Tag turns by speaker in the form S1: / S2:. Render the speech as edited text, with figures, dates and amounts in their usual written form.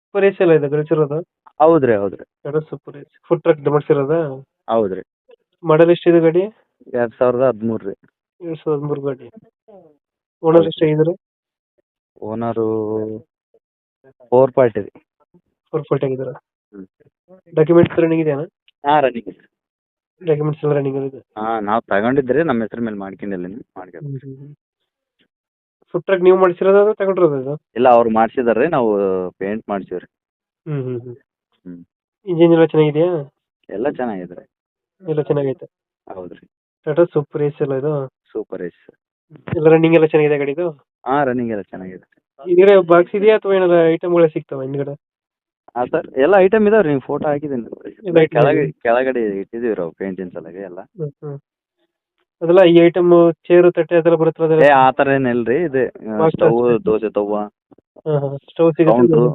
S1: Super AC ಎಲ್ಲ ಇದೆ ಗಳಿಸಿರೋದು.
S2: ಹೌದ್ರಿ ಹೌದ್ರಿ
S1: Tata super AC food truck ಮಾಡಿಸಿರೋದ.
S2: ಹೌದ್ರಿ
S1: ಮಾಡಲ್ ಎಷ್ಟಿದೆ ಗಾಡಿ?
S2: 2013 ರೀ.
S1: 2013 ಗಾಡಿ. ಓನರ್
S2: ಹೌದ್ರಿ
S1: ಎಷ್ಟಾಗಿದ್ದಾರೆ?
S2: ಓನರು 4 ಪಾರ್ಟಿ ರೀ.
S1: 440 ಆಗಿದ್ದಾರೆ.
S2: ಹ್ಞೂ
S1: ಡಾಕ್ಯುಮೆಂಟ್ಸ್ ರನ್ನಿಂಗ್ ಇದೆಯಾ?
S2: ಹಾಂ ರನ್ನಿಂಗ್ ಇದೆ.
S1: ಡಾಕ್ಯುಮೆಂಟ್ಸ್ ಎಲ್ಲ ರನ್ನಿಂಗ್ ಇದೆ.
S2: ಹಾಂ ನಾವು ತಗೊಂಡಿದ್ರಿ ನಮ್ಮ ಹೆಸ್ರ ಮೇಲೆ ಮಾಡ್ಕೊಂಡಿಲ್ಲ ಮಾಡ್ಕೊಂಡು.
S1: ಫುಡ್ ಟ್ರಕ್ ನೀವು ಮಾಡಿಸಿರೋದು ಅದು ತಗೊಂಡಿರೋದು ಇದು?
S2: ಇಲ್ಲ ಅವ್ರು ಮಾಡ್ಸಿದಾರೆ ರೀ, ನಾವು ಪೇಂಟ್ ಮಾಡ್ಸೀವಿ ರೀ. ಹ್ಞೂ
S1: ಇಂಜಿನ್ ಎಲ್ಲ ಚೆನ್ನಾಗಿದೆಯಾ?
S2: ಎಲ್ಲ ಚೆನ್ನಾಗಿದೆ ರೀ.
S1: ಎಲ್ಲ ಚೆನ್ನಾಗೈತೆ.
S2: ಹೌದು ರೀ.
S1: ಟಾಟಾ ಸೂಪರ್ ಎಸಿ ಎಲ್ಲ ಇದು?
S2: Super yes sir.
S1: ಎಲ್ಲ ರನ್ನಿಂಗ್ ಎಲ್ಲ ಚೆನ್ನಾಗಿದೆ ಗಾಡಿದು?
S2: ಹಾಂ ರನ್ನಿಂಗ್ ಎಲ್ಲ ಚೆನ್ನಾಗಿದೆ.
S1: ಹಿಂದ್ಗಡೆ ಬಾಕ್ಸ್ ಇದೆಯಾ ಅಥವಾ ಏನಾರ ಐಟಮ್ಗಳೇ ಸಿಗ್ತಾವ ಹಿಂದ್ಗಡೆ?
S2: ಹಾಂ ಸರ್ ಎಲ್ಲ ಐಟಮ್ ಇದಾವೆ ರೀ, ನೀವು ಫೋಟೋ ಹಾಕಿದ್ದೀನಿ
S1: ಎಲ್ಲ item
S2: ಕೆಳಗಡೆ ಇಟ್ಟಿದ್ದೀವಿ ರೀ ಪೇಂಟಿನ ಸಲಗೆ ಎಲ್ಲ.
S1: ಅದೆಲ್ಲ ಈ ಐಟಮ್ ಚೇರು ತಟ್ಟೆ ಅದೆಲ್ಲ ಬರುತ್ತಲ್ಲ ಅದೆಲ್ಲ?
S2: ಆ ಥರ ಏನಿಲ್ಲ ರೀ, ಇದು
S1: Box
S2: ಸ್ಟವ್,
S1: ಅಷ್ಟೇ.
S2: ದೋಸೆ ತವ್ವ,
S1: ಸ್ಟವ್ ಸಿಗುತ್ತೆ?
S2: ಕೌಂಟ್ರು